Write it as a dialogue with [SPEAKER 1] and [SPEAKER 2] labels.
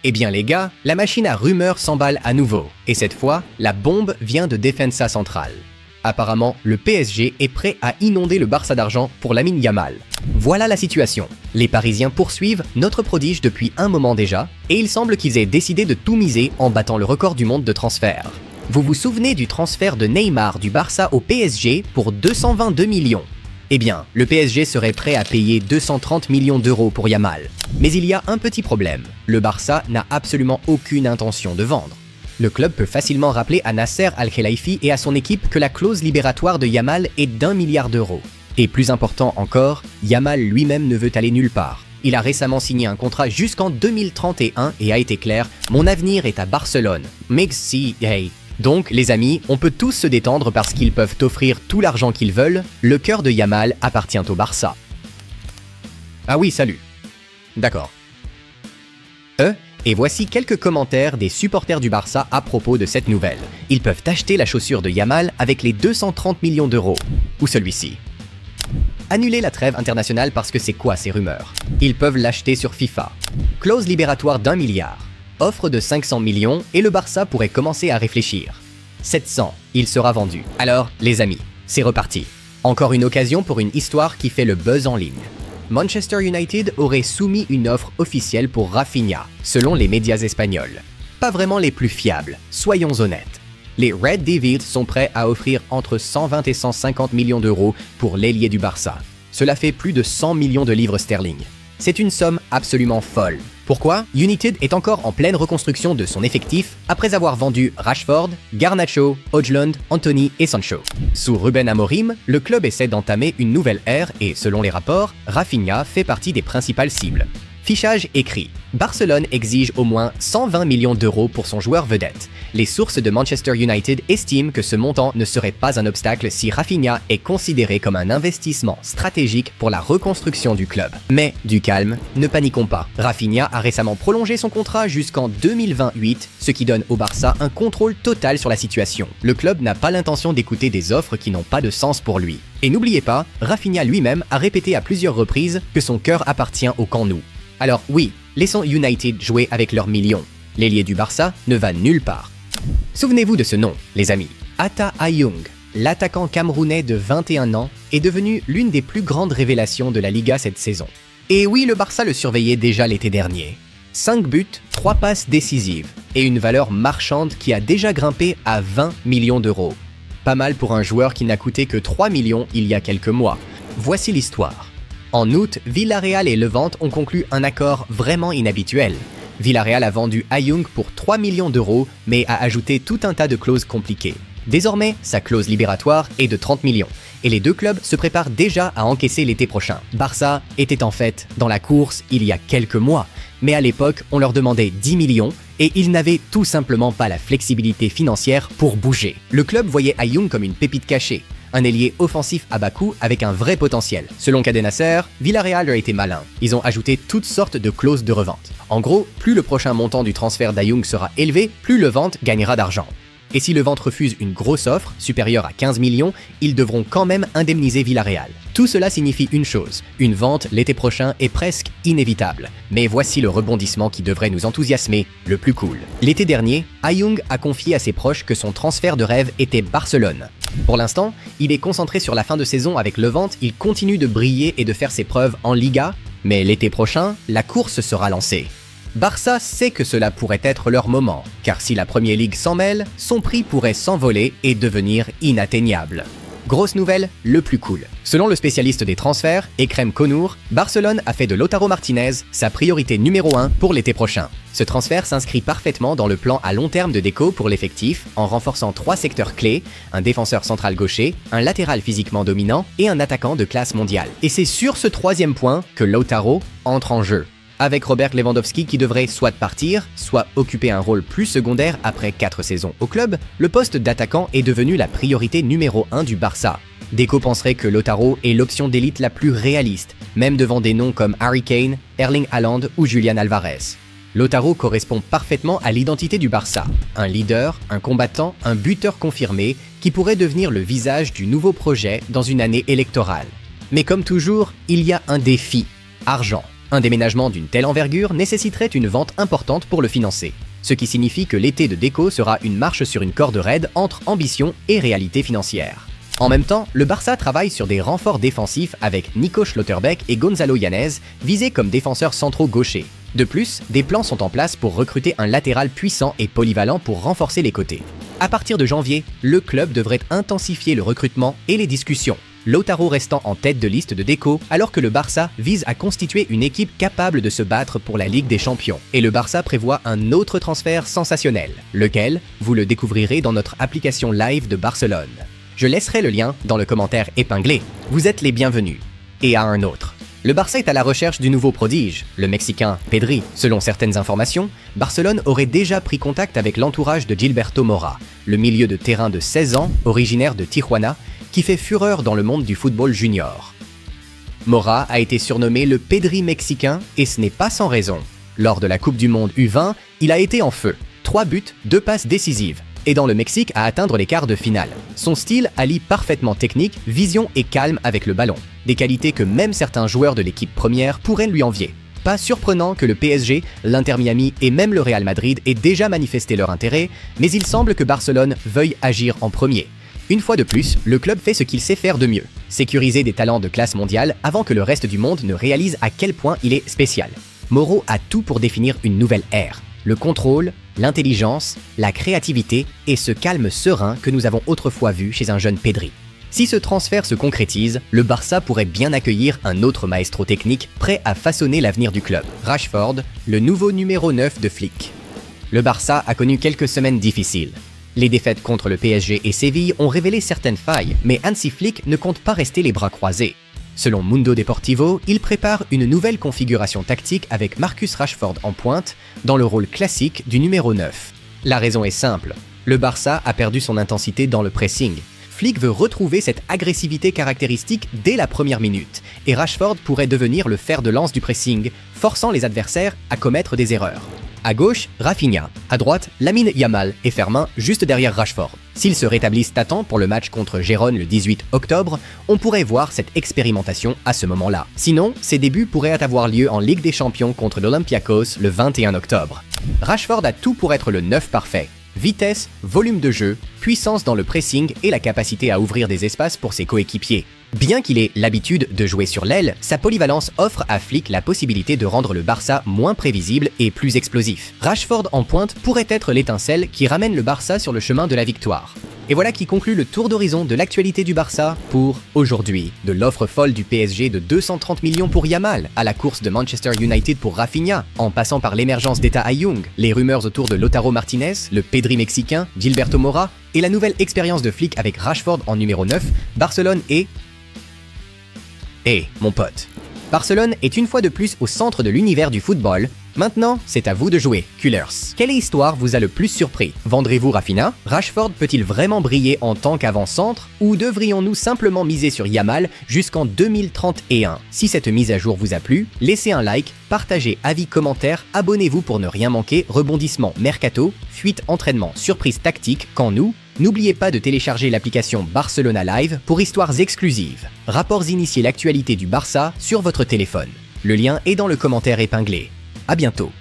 [SPEAKER 1] Eh bien les gars, la machine à rumeurs s'emballe à nouveau, et cette fois, la bombe vient de Defensa Central. Apparemment, le PSG est prêt à inonder le Barça d'argent pour Lamine Yamal. Voilà la situation. Les Parisiens poursuivent notre prodige depuis un moment déjà, et il semble qu'ils aient décidé de tout miser en battant le record du monde de transfert. Vous vous souvenez du transfert de Neymar du Barça au PSG pour 222 millions? Eh bien, le PSG serait prêt à payer 230 millions d'euros pour Yamal. Mais il y a un petit problème. Le Barça n'a absolument aucune intention de vendre. Le club peut facilement rappeler à Nasser Al-Khelaifi et à son équipe que la clause libératoire de Yamal est d'1 milliard d'euros. Et plus important encore, Yamal lui-même ne veut aller nulle part. Il a récemment signé un contrat jusqu'en 2031 et a été clair, « Mon avenir est à Barcelone. Merci, hey ». Donc, les amis, on peut tous se détendre parce qu'ils peuvent offrir tout l'argent qu'ils veulent, le cœur de Yamal appartient au Barça. Ah oui, salut. D'accord. Et voici quelques commentaires des supporters du Barça à propos de cette nouvelle. Ils peuvent acheter la chaussure de Yamal avec les 230 millions d'euros. Ou celui-ci. Annuler la trêve internationale parce que c'est quoi ces rumeurs? Ils peuvent l'acheter sur FIFA. Clause libératoire d'1 milliard. Offre de 500 millions et le Barça pourrait commencer à réfléchir. 700, il sera vendu. Alors, les amis, c'est reparti. Encore une occasion pour une histoire qui fait le buzz en ligne. Manchester United aurait soumis une offre officielle pour Rafinha, selon les médias espagnols. Pas vraiment les plus fiables, soyons honnêtes. Les Red Devils sont prêts à offrir entre 120 et 150 millions d'euros pour l'ailier du Barça. Cela fait plus de 100 millions de livres sterling. C'est une somme absolument folle. Pourquoi? United est encore en pleine reconstruction de son effectif après avoir vendu Rashford, Garnacho, Højlund, Anthony et Sancho. Sous Ruben Amorim, le club essaie d'entamer une nouvelle ère et, selon les rapports, Rafinha fait partie des principales cibles. Fichage écrit. Barcelone exige au moins 120 millions d'euros pour son joueur vedette. Les sources de Manchester United estiment que ce montant ne serait pas un obstacle si Rafinha est considéré comme un investissement stratégique pour la reconstruction du club. Mais du calme, ne paniquons pas. Rafinha a récemment prolongé son contrat jusqu'en 2028, ce qui donne au Barça un contrôle total sur la situation. Le club n'a pas l'intention d'écouter des offres qui n'ont pas de sens pour lui. Et n'oubliez pas, Rafinha lui-même a répété à plusieurs reprises que son cœur appartient au camp nou. Alors oui, laissons United jouer avec leurs millions. L'ailier du Barça ne va nulle part. Souvenez-vous de ce nom, les amis. Ata Ayoung, l'attaquant camerounais de 21 ans, est devenu l'une des plus grandes révélations de la Liga cette saison. Et oui, le Barça le surveillait déjà l'été dernier. 5 buts, 3 passes décisives et une valeur marchande qui a déjà grimpé à 20 millions d'euros. Pas mal pour un joueur qui n'a coûté que 3 millions il y a quelques mois. Voici l'histoire. En août, Villarreal et Levante ont conclu un accord vraiment inhabituel. Villarreal a vendu Ayoung pour 3 millions d'euros, mais a ajouté tout un tas de clauses compliquées. Désormais, sa clause libératoire est de 30 millions, et les deux clubs se préparent déjà à encaisser l'été prochain. Barça était en fait dans la course il y a quelques mois, mais à l'époque, on leur demandait 10 millions, et ils n'avaient tout simplement pas la flexibilité financière pour bouger. Le club voyait Ayoung comme une pépite cachée, un ailier offensif à bas coût avec un vrai potentiel. Selon Cadet Nasser, Villarreal a été malin. Ils ont ajouté toutes sortes de clauses de revente. En gros, plus le prochain montant du transfert d'Ayoung sera élevé, plus Levante gagnera d'argent. Et si Levante refuse une grosse offre, supérieure à 15 millions, ils devront quand même indemniser Villarreal. Tout cela signifie une chose, une vente l'été prochain est presque inévitable. Mais voici le rebondissement qui devrait nous enthousiasmer, le plus cool. L'été dernier, Ayoung a confié à ses proches que son transfert de rêve était Barcelone. Pour l'instant, il est concentré sur la fin de saison avec Levante, il continue de briller et de faire ses preuves en Liga, mais l'été prochain, la course sera lancée. Barça sait que cela pourrait être leur moment, car si la Premier League s'en mêle, son prix pourrait s'envoler et devenir inatteignable. Grosse nouvelle, le plus cool. Selon le spécialiste des transferts, Ekrem Konour, Barcelone a fait de Lautaro Martinez sa priorité numéro 1 pour l'été prochain. Ce transfert s'inscrit parfaitement dans le plan à long terme de Deco pour l'effectif, en renforçant 3 secteurs clés, un défenseur central gaucher, un latéral physiquement dominant et un attaquant de classe mondiale. Et c'est sur ce troisième point que Lautaro entre en jeu. Avec Robert Lewandowski qui devrait soit partir, soit occuper un rôle plus secondaire après 4 saisons au club, le poste d'attaquant est devenu la priorité numéro 1 du Barça. Deco penserait que Lautaro est l'option d'élite la plus réaliste, même devant des noms comme Harry Kane, Erling Haaland ou Julian Alvarez. Lautaro correspond parfaitement à l'identité du Barça, un leader, un combattant, un buteur confirmé qui pourrait devenir le visage du nouveau projet dans une année électorale. Mais comme toujours, il y a un défi, argent. Un déménagement d'une telle envergure nécessiterait une vente importante pour le financer, ce qui signifie que l'été de Deco sera une marche sur une corde raide entre ambition et réalité financière. En même temps, le Barça travaille sur des renforts défensifs avec Nico Schlotterbeck et Gonzalo Yanez visés comme défenseurs centraux gauchers. De plus, des plans sont en place pour recruter un latéral puissant et polyvalent pour renforcer les côtés. À partir de janvier, le club devrait intensifier le recrutement et les discussions, Lautaro restant en tête de liste de Deco alors que le Barça vise à constituer une équipe capable de se battre pour la Ligue des Champions. Et le Barça prévoit un autre transfert sensationnel, lequel, vous le découvrirez dans notre application live de Barcelone. Je laisserai le lien dans le commentaire épinglé. Vous êtes les bienvenus. Et à un autre. Le Barça est à la recherche du nouveau prodige, le Mexicain Pedri. Selon certaines informations, Barcelone aurait déjà pris contact avec l'entourage de Gilberto Mora, le milieu de terrain de 16 ans, originaire de Tijuana, qui fait fureur dans le monde du football junior. Mora a été surnommé le Pedri mexicain et ce n'est pas sans raison. Lors de la Coupe du Monde U20, il a été en feu. 3 buts, 2 passes décisives. Et dans le Mexique à atteindre les quarts de finale. Son style allie parfaitement technique, vision et calme avec le ballon. Des qualités que même certains joueurs de l'équipe première pourraient lui envier. Pas surprenant que le PSG, l'Inter Miami et même le Real Madrid aient déjà manifesté leur intérêt, mais il semble que Barcelone veuille agir en premier. Une fois de plus, le club fait ce qu'il sait faire de mieux, sécuriser des talents de classe mondiale avant que le reste du monde ne réalise à quel point il est spécial. Moreau a tout pour définir une nouvelle ère. Le contrôle, l'intelligence, la créativité et ce calme serein que nous avons autrefois vu chez un jeune Pedri. Si ce transfert se concrétise, le Barça pourrait bien accueillir un autre maestro technique prêt à façonner l'avenir du club, Rashford, le nouveau numéro 9 de Flick. Le Barça a connu quelques semaines difficiles. Les défaites contre le PSG et Séville ont révélé certaines failles, mais Hansi Flick ne compte pas rester les bras croisés. Selon Mundo Deportivo, il prépare une nouvelle configuration tactique avec Marcus Rashford en pointe, dans le rôle classique du numéro 9. La raison est simple, le Barça a perdu son intensité dans le pressing. Flick veut retrouver cette agressivité caractéristique dès la première minute, et Rashford pourrait devenir le fer de lance du pressing, forçant les adversaires à commettre des erreurs. À gauche, Rafinha. À droite, Lamine Yamal et Fermin juste derrière Rashford. S'ils se rétablissent à temps pour le match contre Gérone le 18 octobre, on pourrait voir cette expérimentation à ce moment-là. Sinon, ses débuts pourraient avoir lieu en Ligue des Champions contre l'Olympiakos le 21 octobre. Rashford a tout pour être le 9 parfait. Vitesse, volume de jeu, puissance dans le pressing et la capacité à ouvrir des espaces pour ses coéquipiers. Bien qu'il ait l'habitude de jouer sur l'aile, sa polyvalence offre à Flick la possibilité de rendre le Barça moins prévisible et plus explosif. Rashford en pointe pourrait être l'étincelle qui ramène le Barça sur le chemin de la victoire. Et voilà qui conclut le tour d'horizon de l'actualité du Barça pour aujourd'hui. De l'offre folle du PSG de 230 millions pour Yamal, à la course de Manchester United pour Rafinha, en passant par l'émergence d'Eta Ayoung, les rumeurs autour de Lautaro Martinez, le Pedri mexicain, Gilberto Mora, et la nouvelle expérience de Flick avec Rashford en numéro 9, Barcelone est... mon pote. Barcelone est une fois de plus au centre de l'univers du football. Maintenant, c'est à vous de jouer, Cullers. Quelle histoire vous a le plus surpris? Vendrez-vous Rafinha? Rashford peut-il vraiment briller en tant qu'avant-centre? Ou devrions-nous simplement miser sur Yamal jusqu'en 2031? Si cette mise à jour vous a plu, laissez un like, partagez, avis, commentaires, abonnez-vous pour ne rien manquer, rebondissement, mercato, fuite, entraînement, surprise tactique, quand nous. N'oubliez pas de télécharger l'application Barcelona Live pour histoires exclusives. Rapports initiés l'actualité du Barça sur votre téléphone. Le lien est dans le commentaire épinglé. À bientôt.